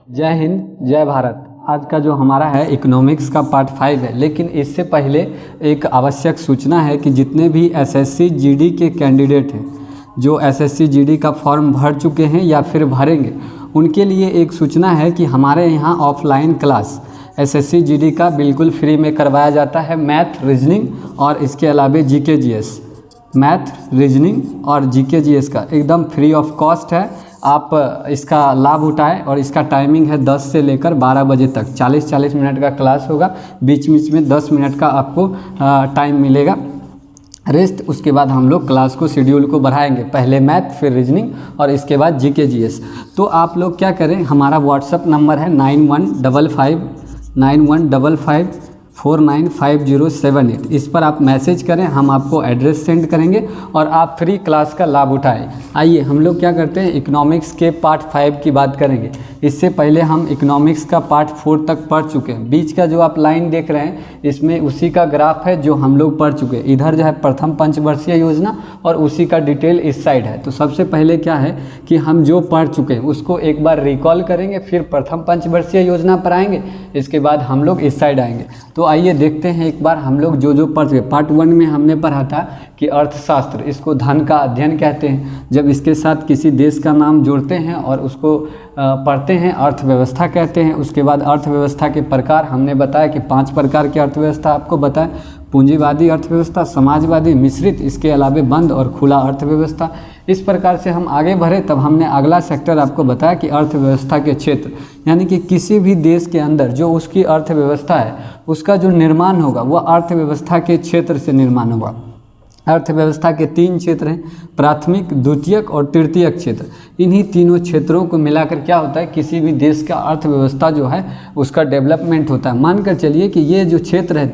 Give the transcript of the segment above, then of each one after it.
जय हिंद, जय भारत। आज का जो हमारा है इकोनॉमिक्स का पार्ट 5 है, लेकिन इससे पहले एक आवश्यक सूचना है कि जितने भी एसएससी जीडी के कैंडिडेट हैं, जो एसएससी जीडी का फॉर्म भर चुके हैं या फिर भरेंगे, उनके लिए एक सूचना है कि हमारे यहाँ ऑफलाइन क्लास एसएससी जीडी का बिल्कुल फ्री में करवाया जाता है। मैथ, रीजनिंग और इसके अलावा जीके जीएस, मैथ, रीजनिंग और जीके जीएस का एकदम फ्री ऑफ कॉस्ट है। आप इसका लाभ उठाएं और इसका टाइमिंग है 10 से लेकर 12 बजे तक। 40-40 मिनट का क्लास होगा, बीच बीच में 10 मिनट का आपको टाइम मिलेगा रेस्ट। उसके बाद हम लोग क्लास को शेड्यूल को बढ़ाएंगे, पहले मैथ, फिर रीजनिंग और इसके बाद जीके जीएस। तो आप लोग क्या करें, हमारा व्हाट्सअप नंबर है 9155495078। इस पर आप मैसेज करें, हम आपको एड्रेस सेंड करेंगे और आप फ्री क्लास का लाभ उठाएं। आइए हम लोग क्या करते हैं, इकोनॉमिक्स के पार्ट 5 की बात करेंगे। इससे पहले हम इकोनॉमिक्स का पार्ट 4 तक पढ़ चुके हैं। बीच का जो आप लाइन देख रहे हैं, इसमें उसी का ग्राफ है जो हम लोग पढ़ चुके हैं। इधर जो है प्रथम पंचवर्षीय योजना और उसी का डिटेल इस साइड है। तो सबसे पहले क्या है कि हम जो पढ़ चुके हैं उसको एक बार रिकॉल करेंगे, फिर प्रथम पंचवर्षीय योजना पर आएंगे, इसके बाद हम लोग इस साइड आएंगे। तो आइए देखते हैं एक बार हम लोग जो पढ़ चुके। पार्ट 1 में हमने पढ़ा था कि अर्थशास्त्र, इसको धन का अध्ययन कहते हैं। जब इसके साथ किसी देश का नाम जोड़ते हैं और उसको पढ़ते हैं, अर्थव्यवस्था कहते हैं। उसके बाद अर्थव्यवस्था के प्रकार हमने बताया कि 5 प्रकार की अर्थव्यवस्था आपको बताया। पूंजीवादी अर्थव्यवस्था, समाजवादी, मिश्रित, इसके अलावा बंद और खुला अर्थव्यवस्था। इस प्रकार से हम आगे बढ़े, तब हमने अगला सेक्टर आपको बताया कि अर्थव्यवस्था के क्षेत्र, यानी कि किसी भी देश के अंदर जो उसकी अर्थव्यवस्था है उसका जो निर्माण होगा वह अर्थव्यवस्था के क्षेत्र से निर्माण होगा। अर्थव्यवस्था के 3 क्षेत्र हैं, प्राथमिक, द्वितीयक और तृतीयक क्षेत्र। इन्हीं तीनों क्षेत्रों को मिलाकर क्या होता है, किसी भी देश का अर्थव्यवस्था जो है उसका डेवलपमेंट होता है। मानकर चलिए कि ये जो क्षेत्र है,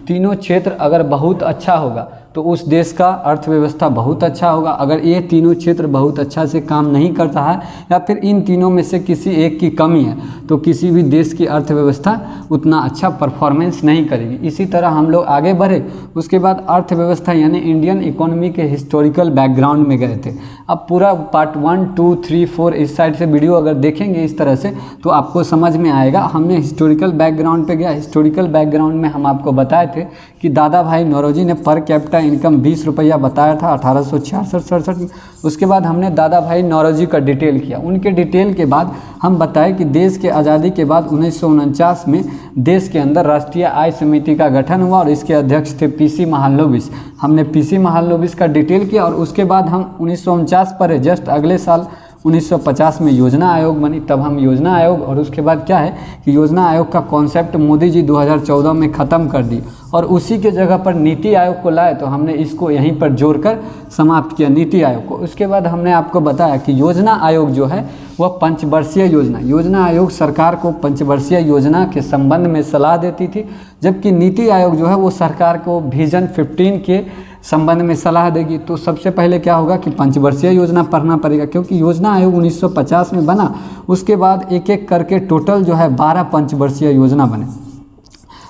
तीनों क्षेत्र अगर बहुत अच्छा होगा तो उस देश का अर्थव्यवस्था बहुत अच्छा होगा। अगर ये तीनों क्षेत्र बहुत अच्छा से काम नहीं करता है या फिर इन तीनों में से किसी एक की कमी है, तो किसी भी देश की अर्थव्यवस्था उतना अच्छा परफॉर्मेंस नहीं करेगी। इसी तरह हम लोग आगे बढ़े, उसके बाद अर्थव्यवस्था यानी इंडियन इकोनॉमी के हिस्टोरिकल बैकग्राउंड में गए थे। अब पूरा पार्ट 1, 2, 3, 4 इस साइड से वीडियो अगर देखेंगे इस तरह से तो आपको समझ में आएगा। हमने हिस्टोरिकल बैकग्राउंड पे गया। हिस्टोरिकल बैकग्राउंड में हम आपको बताए थे कि दादा भाई नौरोजी ने पर कैपिटा इनकम 20 रुपया बताया था 1866-67 में। उसके बाद हमने दादा भाई नौरोजी का डिटेल किया। उनके डिटेल के बाद हम बताए कि देश के आज़ादी के बाद 1949 में देश के अंदर राष्ट्रीय आय समिति का गठन हुआ और इसके अध्यक्ष थे पीसी महालनोबिस। हमने पीसी महालनोबिस का डिटेल किया और उसके बाद हम 1949 पर जस्ट अगले साल 1950 में योजना आयोग बनी। तब हम योजना आयोग, और उसके बाद क्या है कि योजना आयोग का कॉन्सेप्ट मोदी जी 2014 में ख़त्म कर दी और उसी के जगह पर नीति आयोग को लाए। तो हमने इसको यहीं पर जोड़कर समाप्त किया, नीति आयोग को। उसके बाद हमने आपको बताया कि योजना आयोग जो है वह पंचवर्षीय योजना आयोग सरकार को पंचवर्षीय योजना के संबंध में सलाह देती थी, जबकि नीति आयोग जो है वो सरकार को विजन 15 के संबंध में सलाह देगी। तो सबसे पहले क्या होगा कि पंचवर्षीय योजना पढ़ना पड़ेगा, क्योंकि योजना आयोग 1950 में बना। उसके बाद एक एक करके टोटल जो है 12 पंचवर्षीय योजना बने।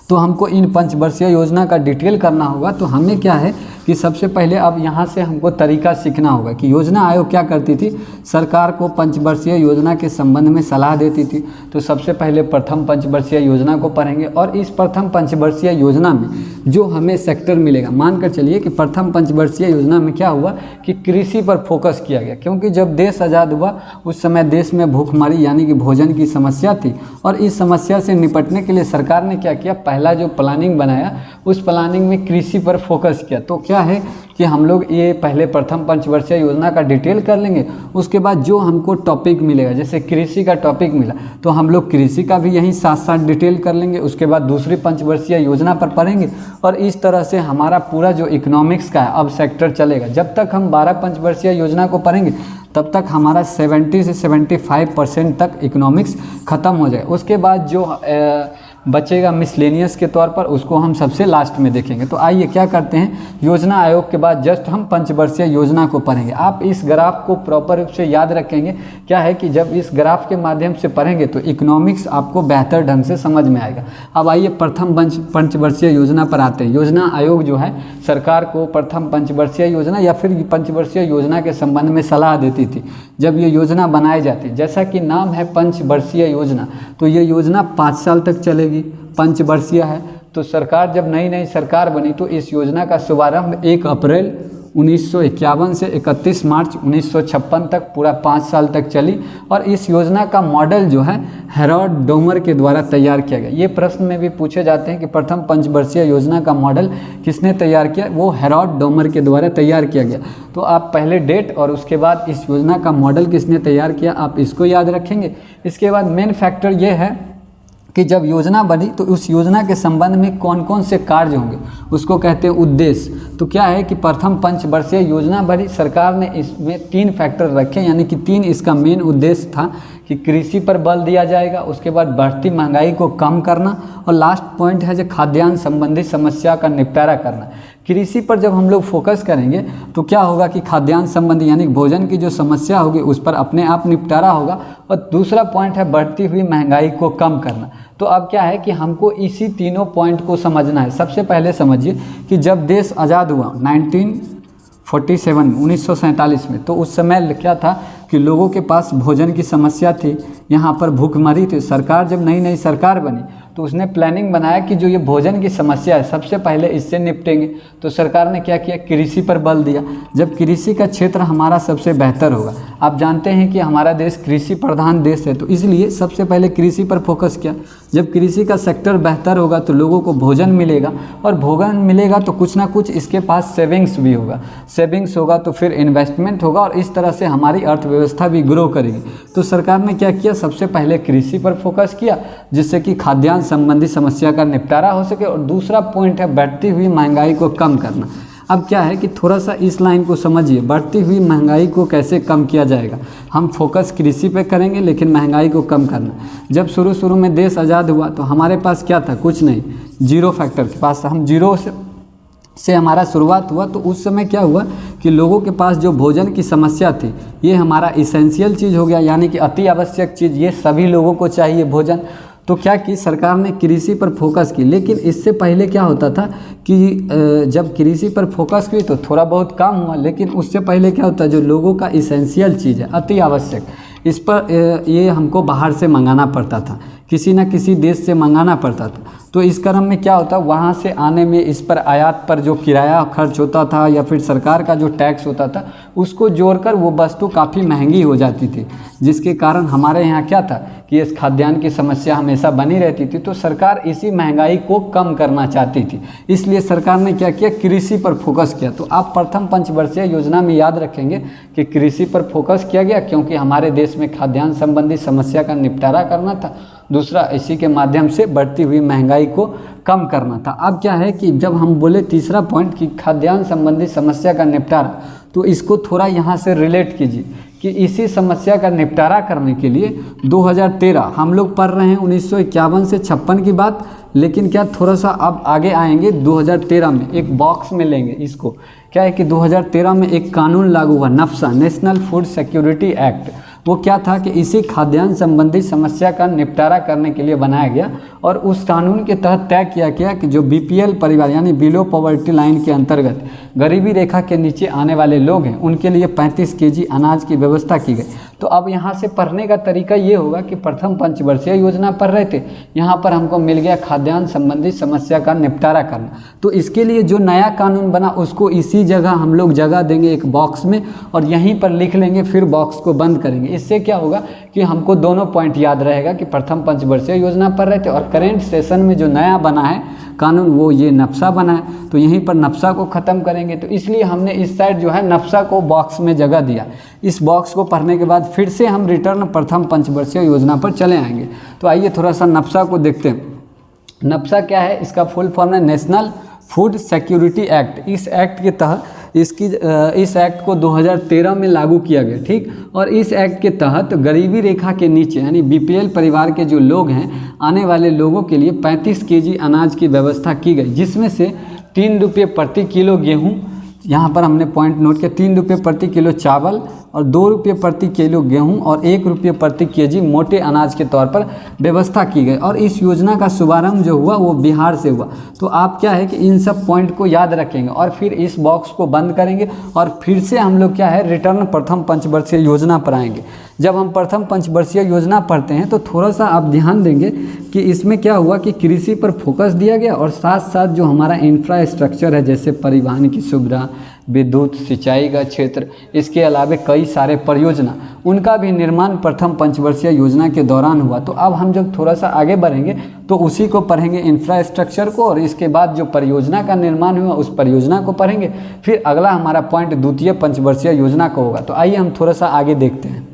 तो हमको इन पंचवर्षीय योजना का डिटेल करना होगा। तो हमें क्या है कि सबसे पहले अब यहाँ से हमको तरीका सीखना होगा कि योजना आयोग क्या करती थी, सरकार को पंचवर्षीय योजना के संबंध में सलाह देती थी। तो सबसे पहले प्रथम पंचवर्षीय योजना को पढ़ेंगे और इस प्रथम पंचवर्षीय योजना में जो हमें सेक्टर मिलेगा, मानकर चलिए कि प्रथम पंचवर्षीय योजना में क्या हुआ कि कृषि पर फोकस किया गया, क्योंकि जब देश आज़ाद हुआ उस समय देश में भूखमरी यानी कि भोजन की समस्या थी और इस समस्या से निपटने के लिए सरकार ने क्या किया, पहला जो प्लानिंग बनाया उस प्लानिंग में कृषि पर फोकस किया। तो क्या है कि हम लोग ये पहले प्रथम पंचवर्षीय योजना का डिटेल कर लेंगे। उसके बाद जो हमको टॉपिक मिलेगा, जैसे कृषि का टॉपिक मिला तो हम लोग कृषि का भी यहीं साथ साथ डिटेल कर लेंगे। उसके बाद दूसरी पंचवर्षीय योजना पर पढ़ेंगे और इस तरह से हमारा पूरा जो इकोनॉमिक्स का है अब सेक्टर चलेगा। जब तक हम 12 पंचवर्षीय योजना को पढ़ेंगे तब तक हमारा 70 से 75% तक इकोनॉमिक्स ख़त्म हो जाएगा। उसके बाद जो बचेगा मिसलेनियस के तौर पर, उसको हम सबसे लास्ट में देखेंगे। तो आइए क्या करते हैं, योजना आयोग के बाद जस्ट हम पंचवर्षीय योजना को पढ़ेंगे। आप इस ग्राफ को प्रॉपर रूप से याद रखेंगे। क्या है कि जब इस ग्राफ के माध्यम से पढ़ेंगे तो इकोनॉमिक्स आपको बेहतर ढंग से समझ में आएगा। अब आइए प्रथम पंचवर्षीय योजना पर आते हैं। योजना आयोग जो है सरकार को प्रथम पंचवर्षीय योजना या फिर पंचवर्षीय योजना के संबंध में सलाह देती थी जब ये योजना बनाई जाती। जैसा कि नाम है पंचवर्षीय योजना, तो ये योजना 5 साल तक चलेगी, पंचवर्षीय है। तो सरकार जब नई सरकार बनी तो इस योजना का शुभारंभ 1 अप्रैल 1951 से 31 मार्च 1956 तक पूरा 5 साल तक चली। और इस योजना का मॉडल जो है हेरोल्ड डोमर के द्वारा तैयार किया गया। ये प्रश्न में भी पूछे जाते हैं कि प्रथम पंचवर्षीय योजना का मॉडल किसने तैयार किया, वो हेरोल्ड डोमर के द्वारा तैयार किया गया। तो आप पहले डेट और उसके बाद इस योजना का मॉडल किसने तैयार किया, आप इसको याद रखेंगे। इसके बाद मेन फैक्टर ये है कि जब योजना बनी तो उस योजना के संबंध में कौन कौन से कार्य होंगे, उसको कहते हैं उद्देश्य। तो क्या है कि प्रथम पंचवर्षीय योजना बनी, सरकार ने इसमें 3 फैक्टर रखे, यानी कि 3 इसका मेन उद्देश्य था कि कृषि पर बल दिया जाएगा, उसके बाद बढ़ती महंगाई को कम करना, और लास्ट पॉइंट है जो खाद्यान्न संबंधी समस्या का निपटारा करना। कृषि पर जब हम लोग फोकस करेंगे तो क्या होगा कि खाद्यान्न संबंधी यानी भोजन की जो समस्या होगी उस पर अपने आप निपटारा होगा, और दूसरा पॉइंट है बढ़ती हुई महंगाई को कम करना। तो अब क्या है कि हमको इसी तीनों पॉइंट को समझना है। सबसे पहले समझिए कि जब देश आज़ाद हुआ 1947 में, तो उस समय क्या था कि लोगों के पास भोजन की समस्या थी, यहाँ पर भूखमरी थी। सरकार जब नई सरकार बनी तो उसने प्लानिंग बनाया कि जो ये भोजन की समस्या है सबसे पहले इससे निपटेंगे। तो सरकार ने क्या किया, कृषि पर बल दिया। जब कृषि का क्षेत्र हमारा सबसे बेहतर होगा, आप जानते हैं कि हमारा देश कृषि प्रधान देश है, तो इसलिए सबसे पहले कृषि पर फोकस किया। जब कृषि का सेक्टर बेहतर होगा तो लोगों को भोजन मिलेगा, और भोजन मिलेगा तो कुछ ना कुछ इसके पास सेविंग्स भी होगा, सेविंग्स होगा तो फिर इन्वेस्टमेंट होगा, और इस तरह से हमारी अर्थव्यवस्था भी ग्रो करेगी। तो सरकार ने क्या किया, सबसे पहले कृषि पर फोकस किया जिससे कि खाद्यान्न संबंधी समस्या का निपटारा हो सके, और दूसरा पॉइंट है बढ़ती हुई महंगाई को कम करना। अब क्या है कि थोड़ा सा इस लाइन को समझिए, बढ़ती हुई महंगाई को कैसे कम किया जाएगा। हम फोकस कृषि पे करेंगे लेकिन महंगाई को कम करना। जब शुरू में देश आज़ाद हुआ तो हमारे पास क्या था, कुछ नहीं, जीरो फैक्टर के पास हम जीरो से हमारा शुरुआत हुआ। तो उस समय क्या हुआ कि लोगों के पास जो भोजन की समस्या थी, ये हमारा इसेंशियल चीज़ हो गया, यानी कि अति आवश्यक चीज़, ये सभी लोगों को चाहिए भोजन। तो क्या कि सरकार ने कृषि पर फोकस की। लेकिन इससे पहले क्या होता था कि जब कृषि पर फोकस की तो थोड़ा बहुत काम हुआ, लेकिन उससे पहले क्या होता है, जो लोगों का इसेंशियल चीज़ है, अति आवश्यक, इस पर ये हमको बाहर से मंगाना पड़ता था, किसी न किसी देश से मंगाना पड़ता था। तो इस क्रम में क्या होता, वहाँ से आने में इस पर आयात पर जो किराया खर्च होता था या फिर सरकार का जो टैक्स होता था, उसको जोड़कर वो वस्तु काफ़ी महंगी हो जाती थी, जिसके कारण हमारे यहाँ क्या था कि इस खाद्यान्न की समस्या हमेशा बनी रहती थी। तो सरकार इसी महंगाई को कम करना चाहती थी, इसलिए सरकार ने क्या किया, कृषि पर फोकस किया। तो आप प्रथम पंचवर्षीय योजना में याद रखेंगे कि कृषि पर फोकस किया गया, क्योंकि हमारे देश में खाद्यान्न संबंधी समस्या का निपटारा करना था, दूसरा इसी के माध्यम से बढ़ती हुई महंगाई को कम करना था। अब क्या है कि जब हम बोले तीसरा पॉइंट कि खाद्यान्न संबंधी समस्या का निपटारा, तो इसको थोड़ा यहाँ से रिलेट कीजिए कि इसी समस्या का निपटारा करने के लिए 2013 हम लोग पढ़ रहे हैं 1951 से 56 की बात, लेकिन क्या थोड़ा सा अब आगे आएंगे 2013 में एक बॉक्स में लेंगे इसको। क्या है कि 2013 में एक कानून लागू हुआ, नफ्सा, नेशनल फूड सिक्योरिटी एक्ट। वो क्या था कि इसी खाद्यान्न संबंधी समस्या का निपटारा करने के लिए बनाया गया, और उस कानून के तहत तय किया गया कि जो बीपीएल परिवार यानी बिलो पॉवर्टी लाइन के अंतर्गत गरीबी रेखा के नीचे आने वाले लोग हैं, उनके लिए 35 केजी अनाज की व्यवस्था की गई। तो अब यहाँ से पढ़ने का तरीका ये होगा कि प्रथम पंचवर्षीय योजना पढ़ रहे थे, यहाँ पर हमको मिल गया खाद्यान्न संबंधी समस्या का निपटारा करना। तो इसके लिए जो नया कानून बना उसको इसी जगह हम लोग जगह देंगे एक बॉक्स में, और यहीं पर लिख लेंगे, फिर बॉक्स को बंद करेंगे। इससे क्या होगा कि हमको दोनों पॉइंट याद रहेगा कि प्रथम पंचवर्षीय योजना पढ़ रहे थे, और करेंट सेशन में जो नया बना है कानून वो ये नफ्सा बना है। तो यहीं पर नफ्सा को ख़त्म करेंगे। तो इसलिए हमने इस साइड जो है नफ्सा को बॉक्स में जगह दिया। इस बॉक्स को पढ़ने के बाद फिर से हम रिटर्न प्रथम पंचवर्षीय योजना पर चले आएंगे। तो आइए थोड़ा सा नफ्सा को देखते हैं। नफ्सा क्या है, इसका फुल फॉर्म है नेशनल फूड सिक्योरिटी एक्ट। इस एक्ट के तहत इस एक्ट को 2013 में लागू किया गया, ठीक। और इस एक्ट के तहत गरीबी रेखा के नीचे यानी बीपीएल परिवार के जो लोग हैं, आने वाले लोगों के लिए 35 केजी अनाज की व्यवस्था की गई, जिसमें से 3 रुपये प्रति किलो गेहूँ, यहाँ पर हमने पॉइंट नोट किया, 3 रुपये प्रति किलो चावल और 2 रुपये प्रति किलो गेहूं और 1 रुपये प्रति केजी मोटे अनाज के तौर पर व्यवस्था की गई। और इस योजना का शुभारंभ जो हुआ वो बिहार से हुआ। तो आप क्या है कि इन सब पॉइंट को याद रखेंगे और फिर इस बॉक्स को बंद करेंगे और फिर से हम लोग क्या है रिटर्न प्रथम पंचवर्षीय योजना पर आएंगे। जब हम प्रथम पंचवर्षीय योजना पढ़ते हैं तो थोड़ा सा आप ध्यान देंगे कि इसमें क्या हुआ कि कृषि पर फोकस दिया गया और साथ साथ जो हमारा इंफ्रास्ट्रक्चर है, जैसे परिवहन की सुविधा, विद्युत, सिंचाई का क्षेत्र, इसके अलावा कई सारे परियोजना, उनका भी निर्माण प्रथम पंचवर्षीय योजना के दौरान हुआ। तो अब हम जब थोड़ा सा आगे बढ़ेंगे तो उसी को पढ़ेंगे, इंफ्रास्ट्रक्चर को, और इसके बाद जो परियोजना का निर्माण हुआ उस परियोजना को पढ़ेंगे। फिर अगला हमारा पॉइंट द्वितीय पंचवर्षीय योजना का होगा। तो आइए हम थोड़ा सा आगे देखते हैं।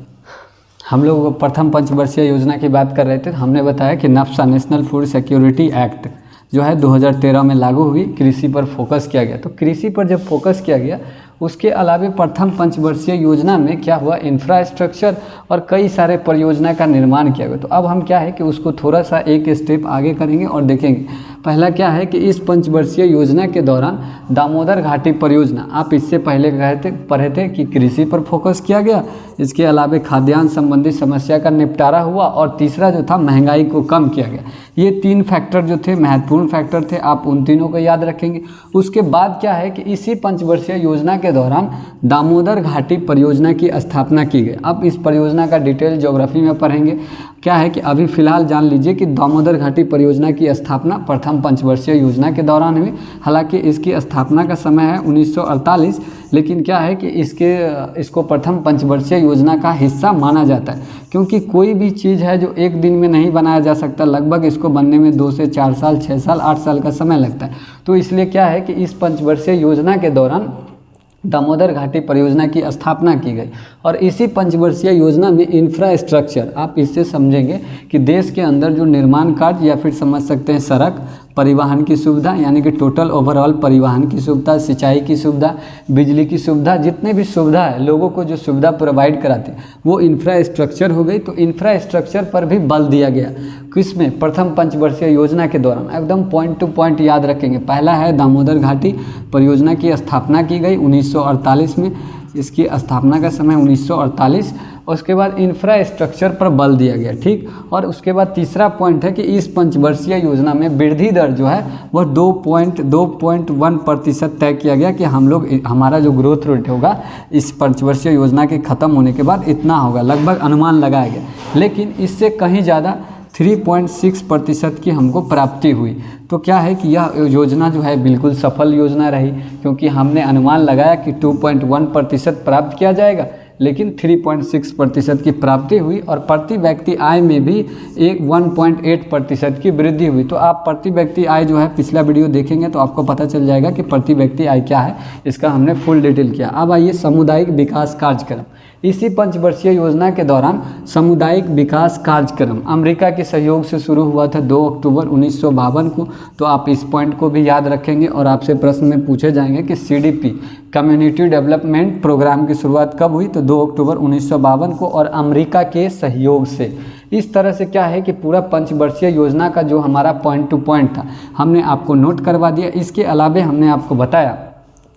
हम लोग प्रथम पंचवर्षीय योजना की बात कर रहे थे। हमने बताया कि नफ्सा नेशनल फूड सिक्योरिटी एक्ट जो है 2013 में लागू हुई, कृषि पर फोकस किया गया। तो कृषि पर जब फोकस किया गया, उसके अलावा प्रथम पंचवर्षीय योजना में क्या हुआ, इंफ्रास्ट्रक्चर और कई सारे परियोजना का निर्माण किया गया। तो अब हम क्या है कि उसको थोड़ा सा एक स्टेप आगे करेंगे और देखेंगे। पहला क्या है कि इस पंचवर्षीय योजना के दौरान दामोदर घाटी परियोजना, आप इससे पहले पढ़े थे कि कृषि पर फोकस किया गया, इसके अलावा खाद्यान्न संबंधी समस्या का निपटारा हुआ और तीसरा जो था महंगाई को कम किया गया। ये 3 फैक्टर जो थे महत्वपूर्ण फैक्टर थे, आप उन तीनों को याद रखेंगे। उसके बाद क्या है कि इसी पंचवर्षीय योजना के दौरान दामोदर घाटी परियोजना की स्थापना की गई। अब इस परियोजना का डिटेल ज्योग्राफी में पढ़ेंगे। क्या है कि अभी फिलहाल जान लीजिए कि दामोदर घाटी परियोजना की स्थापना प्रथम पंचवर्षीय योजना के दौरान हुई। हालांकि इसकी स्थापना का समय है 1948, लेकिन क्या है कि इसको प्रथम पंचवर्षीय योजना का हिस्सा माना जाता है, क्योंकि कोई भी चीज़ है जो एक दिन में नहीं बनाया जा सकता, लगभग इसको बनने में 2 से 4 साल, 6 साल, 8 साल का समय लगता है। तो इसलिए क्या है कि इस पंचवर्षीय योजना के दौरान दामोदर घाटी परियोजना की स्थापना की गई। और इसी पंचवर्षीय योजना में इंफ्रास्ट्रक्चर, आप इससे समझेंगे कि देश के अंदर जो निर्माण कार्य या फिर समझ सकते हैं सड़क, परिवहन की सुविधा यानी कि टोटल ओवरऑल परिवहन की सुविधा, सिंचाई की सुविधा, बिजली की सुविधा, जितने भी सुविधा है, लोगों को जो सुविधा प्रोवाइड कराते हैं वो इंफ्रास्ट्रक्चर हो गई। तो इंफ्रास्ट्रक्चर पर भी बल दिया गया, किसमें, प्रथम पंचवर्षीय योजना के दौरान। एकदम पॉइंट टू पॉइंट याद रखेंगे। पहला है दामोदर घाटी परियोजना की स्थापना की गई 1948 में, इसकी स्थापना का समय 1948। और उसके बाद इंफ्रास्ट्रक्चर पर बल दिया गया, ठीक। और उसके बाद तीसरा पॉइंट है कि इस पंचवर्षीय योजना में वृद्धि दर जो है वह 2.1% तय किया गया कि हमारा जो ग्रोथ रेट होगा इस पंचवर्षीय योजना के ख़त्म होने के बाद इतना होगा, लगभग अनुमान लगाया गया। लेकिन इससे कहीं ज़्यादा 3.6% की हमको प्राप्ति हुई। तो क्या है कि यह योजना जो है बिल्कुल सफल योजना रही, क्योंकि हमने अनुमान लगाया कि 2.1% प्राप्त किया जाएगा, लेकिन 3.6% की प्राप्ति हुई। और प्रति व्यक्ति आय में भी 1.8% की वृद्धि हुई। तो आप प्रति व्यक्ति आय जो है पिछला वीडियो देखेंगे तो आपको पता चल जाएगा कि प्रति व्यक्ति आय क्या है, इसका हमने फुल डिटेल किया। अब आइए सामुदायिक विकास कार्यक्रम। इसी पंचवर्षीय योजना के दौरान सामुदायिक विकास कार्यक्रम अमेरिका के सहयोग से शुरू हुआ था 2 अक्टूबर 1952 को। तो आप इस पॉइंट को भी याद रखेंगे और आपसे प्रश्न में पूछे जाएंगे कि CDP कम्युनिटी डेवलपमेंट प्रोग्राम की शुरुआत कब हुई, तो 2 अक्टूबर 1952 को और अमेरिका के सहयोग से। इस तरह से क्या है कि पूरा पंचवर्षीय योजना का जो हमारा पॉइंट टू पॉइंट था हमने आपको नोट करवा दिया। इसके अलावा हमने आपको बताया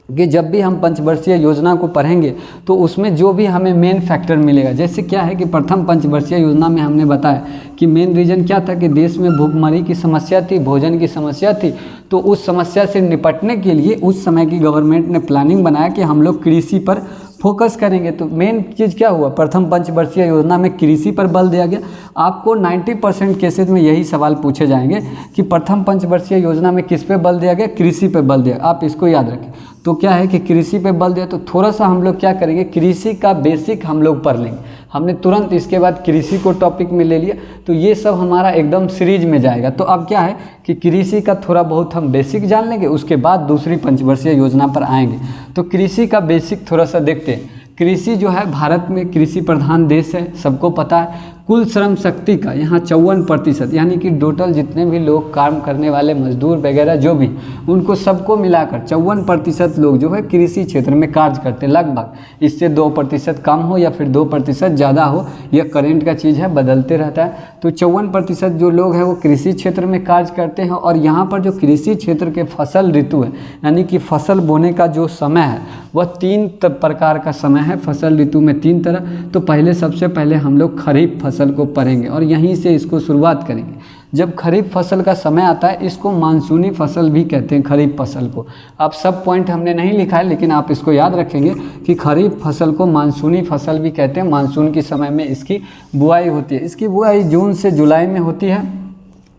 कि जब भी हम पंचवर्षीय योजना को पढ़ेंगे तो उसमें जो भी हमें मेन फैक्टर मिलेगा, जैसे क्या है कि प्रथम पंचवर्षीय योजना में हमने बताया कि मेन रीजन क्या था कि देश में भूखमरी की समस्या थी, भोजन की समस्या थी। तो उस समस्या से निपटने के लिए उस समय की गवर्नमेंट ने प्लानिंग बनाया कि हम लोग कृषि पर फोकस करेंगे। तो मेन चीज़ क्या हुआ, प्रथम पंचवर्षीय योजना में कृषि पर बल दिया गया। आपको 90% केसेज में यही सवाल पूछे जाएंगे कि प्रथम पंचवर्षीय योजना में किस पे बल दिया गया, कृषि पे बल दिया। आप इसको याद रखें। तो क्या है कि कृषि पे बल दिया, तो थोड़ा सा हम लोग क्या करेंगे, कृषि का बेसिक हम लोग पढ़ लेंगे। हमने तुरंत इसके बाद कृषि को टॉपिक में ले लिया, तो ये सब हमारा एकदम सीरीज में जाएगा। तो अब क्या है कि कृषि का थोड़ा बहुत हम बेसिक जान लेंगे, उसके बाद दूसरी पंचवर्षीय योजना पर आएंगे। तो कृषि का बेसिक थोड़ा सा देखते हैं। कृषि जो है भारत में कृषि प्रधान देश है, सबको पता है। कुल श्रम शक्ति का यहाँ 54%, यानी कि टोटल जितने भी लोग काम करने वाले मजदूर वगैरह जो भी, उनको सबको मिलाकर 54% लोग जो है कृषि क्षेत्र में कार्य करते हैं लगभग। इससे 2% कम हो या फिर 2% ज़्यादा हो, यह करेंट का चीज़ है, बदलते रहता है। तो 54% जो लोग हैं वो कृषि क्षेत्र में कार्य करते हैं। और यहाँ पर जो कृषि क्षेत्र के फसल ऋतु है, यानी कि फसल बोने का जो समय है वह 3 प्रकार का समय है। फसल ऋतु में 3 तरह। तो सबसे पहले हम लोग खरीफ फसल को पढ़ेंगे और यहीं से इसको शुरुआत करेंगे। जब खरीफ फसल का समय आता है, इसको मानसूनी फसल भी कहते हैं खरीफ फसल को। अब सब पॉइंट हमने नहीं लिखा है, लेकिन आप इसको याद रखेंगे कि खरीफ फसल को मानसूनी फसल भी कहते हैं। मानसून के समय में इसकी बुआई होती है। इसकी बुआई जून से जुलाई में होती है,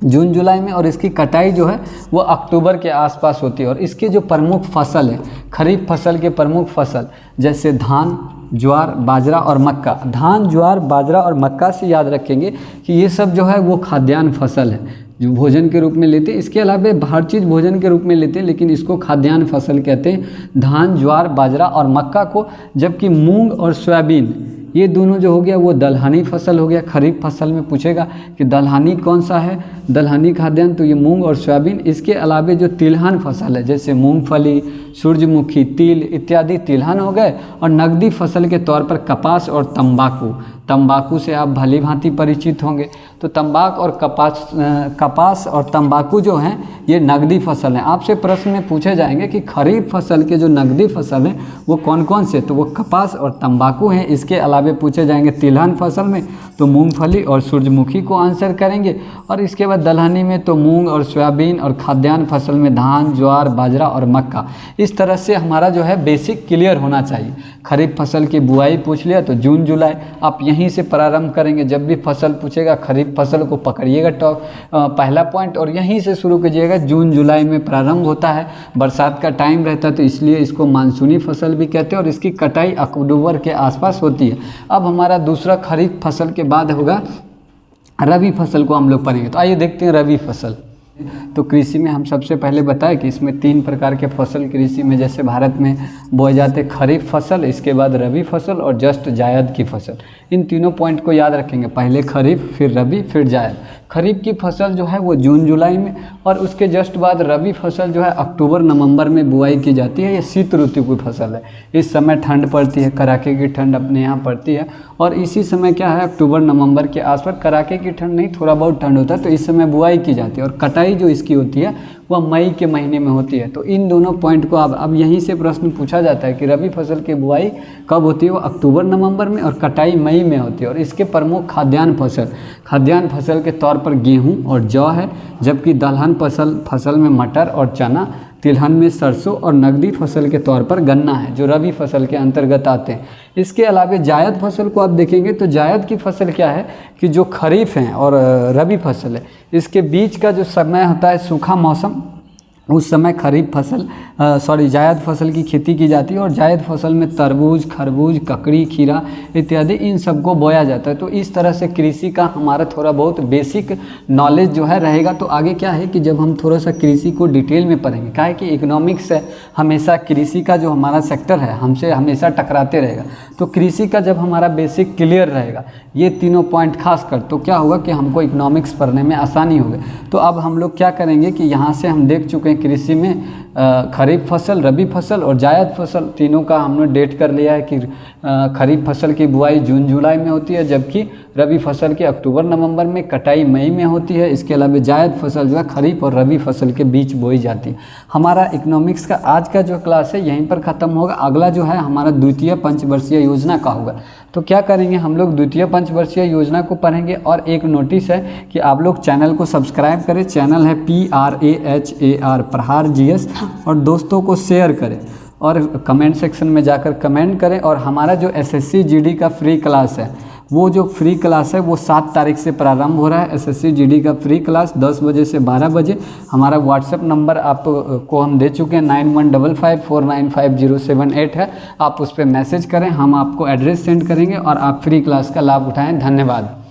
जून जुलाई में, और इसकी कटाई जो है वो अक्टूबर के आसपास होती है। और इसकी जो प्रमुख फसल है, खरीफ फसल के प्रमुख फसल जैसे धान, ज्वार, बाजरा और मक्का। धान, ज्वार, बाजरा और मक्का से याद रखेंगे कि ये सब जो है वो खाद्यान्न फसल है, जो भोजन के रूप में लेते हैं। इसके अलावा हर चीज़ भोजन के रूप में लेते हैं, लेकिन इसको खाद्यान्न फसल कहते हैं, धान, ज्वार, बाजरा और मक्का को। जबकि मूंग और सोयाबीन, ये दोनों जो हो गया वो दलहनी फसल हो गया। खरीफ फसल में पूछेगा कि दलहनी कौन सा है, दलहनी खाद्यान्न, तो ये मूंग और सोयाबीन। इसके अलावा जो तिलहन फसल है जैसे मूंगफली, सूरजमुखी, तिल इत्यादि तिलहन हो गए। और नकदी फसल के तौर पर कपास और तंबाकू। तंबाकू से आप भली भांति परिचित होंगे। तो तंबाकू और कपास और तंबाकू जो हैं ये नकदी फसल हैं। आपसे प्रश्न में पूछे जाएंगे कि खरीफ फसल के जो नकदी फसल हैं वो कौन कौन से, तो वो कपास और तंबाकू हैं। इसके अलावा पूछे जाएंगे तिलहन फसल में तो मूंगफली और सूरजमुखी को आंसर करेंगे। और इसके बाद दलहनी में तो मूंग और सोयाबीन, और खाद्यान्न फसल में धान, ज्वार, बाजरा और मक्का। इस तरह से हमारा जो है बेसिक क्लियर होना चाहिए। खरीफ फसल की बुआई पूछ लिया तो जून जुलाई, आप यहीं से प्रारंभ करेंगे। जब भी फसल पूछेगा खरीफ फसल को पकड़िएगा टॉप पहला पॉइंट, और यहीं से शुरू कीजिएगा। जून जुलाई में प्रारंभ होता है, बरसात का टाइम रहता है, तो इसलिए इसको मानसूनी फसल भी कहते हैं। और इसकी कटाई अक्टूबर के आसपास होती है। अब हमारा दूसरा खरीफ फसल के बाद होगा रबी फसल को हम लोग पढ़ेंगे। तो आइए देखते हैं रबी फसल। तो कृषि में हम सबसे पहले बताएं कि इसमें 3 प्रकार के फसल कृषि में जैसे भारत में बोए जाते, खरीफ फसल, इसके बाद रबी फसल और जस्ट जायद की फसल। इन तीनों पॉइंट को याद रखेंगे, पहले खरीफ, फिर रबी, फिर जायद। खरीफ की फसल जो है वो जून जुलाई में, और उसके जस्ट बाद रबी फसल जो है अक्टूबर नवंबर में बुआई की जाती है। ये शीत ऋतु की फसल है। इस समय ठंड पड़ती है, कड़ाके की ठंड अपने यहाँ पड़ती है। और इसी समय क्या है, अक्टूबर नवंबर के आसपास, कड़ाके की ठंड नहीं, थोड़ा बहुत ठंड होता है, तो इस समय बुआई की जाती है। और कटाई जो इसकी होती है वह मई के महीने में होती है। तो इन दोनों पॉइंट को अब यहीं से प्रश्न पूछा जाता है कि रबी फसल की बुआई कब होती है, वो अक्टूबर नवंबर में, और कटाई मई में होती है। और इसके प्रमुख खाद्यान्न फसल के तौर पर गेहूं और जौ है। जबकि दलहन फसल में मटर और चना, तिलहन में सरसों, और नकदी फसल के तौर पर गन्ना है, जो रबी फसल के अंतर्गत आते हैं। इसके अलावा जायद फसल को आप देखेंगे तो जायद की फसल क्या है कि जो खरीफ हैं और रबी फसल है, इसके बीच का जो समय होता है सूखा मौसम, उस समय जायद फसल की खेती की जाती है। और जायद फसल में तरबूज, खरबूज, ककड़ी, खीरा इत्यादि इन सबको बोया जाता है। तो इस तरह से कृषि का हमारा थोड़ा बहुत बेसिक नॉलेज जो है रहेगा। तो आगे क्या है कि जब हम थोड़ा सा कृषि को डिटेल में पढ़ेंगे, क्या है कि इकोनॉमिक्स है हमेशा कृषि का जो हमारा सेक्टर है हमसे हमेशा टकराते रहेगा। तो कृषि का जब हमारा बेसिक क्लियर रहेगा, ये तीनों पॉइंट खास कर, तो क्या होगा कि हमको इकोनॉमिक्स पढ़ने में आसानी होगी। तो अब हम लोग क्या करेंगे कि यहाँ से हम देख चुके हैं कृषि में खरीफ फसल, रबी फसल और जायद फसल, तीनों का हमने डेट कर लिया है कि खरीफ फसल की बुआई जून जुलाई में होती है, जबकि रबी फसल की अक्टूबर नवंबर में, कटाई मई में होती है। इसके अलावा जायद फसल जो है खरीफ और रबी फसल के बीच बोई जाती है। हमारा इकोनॉमिक्स का आज का जो क्लास है यहीं पर ख़त्म होगा। अगला जो है हमारा द्वितीय पंचवर्षीय योजना का होगा। तो क्या करेंगे हम लोग, द्वितीय पंचवर्षीय योजना को पढ़ेंगे। और एक नोटिस है कि आप लोग चैनल को सब्सक्राइब करें। चैनल है PRAHAR प्रहार GS, और दोस्तों को शेयर करें और कमेंट सेक्शन में जाकर कमेंट करें। और हमारा जो SSC GD का फ्री क्लास है, वो जो फ्री क्लास है वो 7 तारीख से प्रारंभ हो रहा है। SSC GD का फ्री क्लास 10 बजे से 12 बजे। हमारा व्हाट्सएप नंबर आपको हम दे चुके हैं, 9155495078 है। आप उस पर मैसेज करें, हम आपको एड्रेस सेंड करेंगे और आप फ्री क्लास का लाभ उठाएं। धन्यवाद।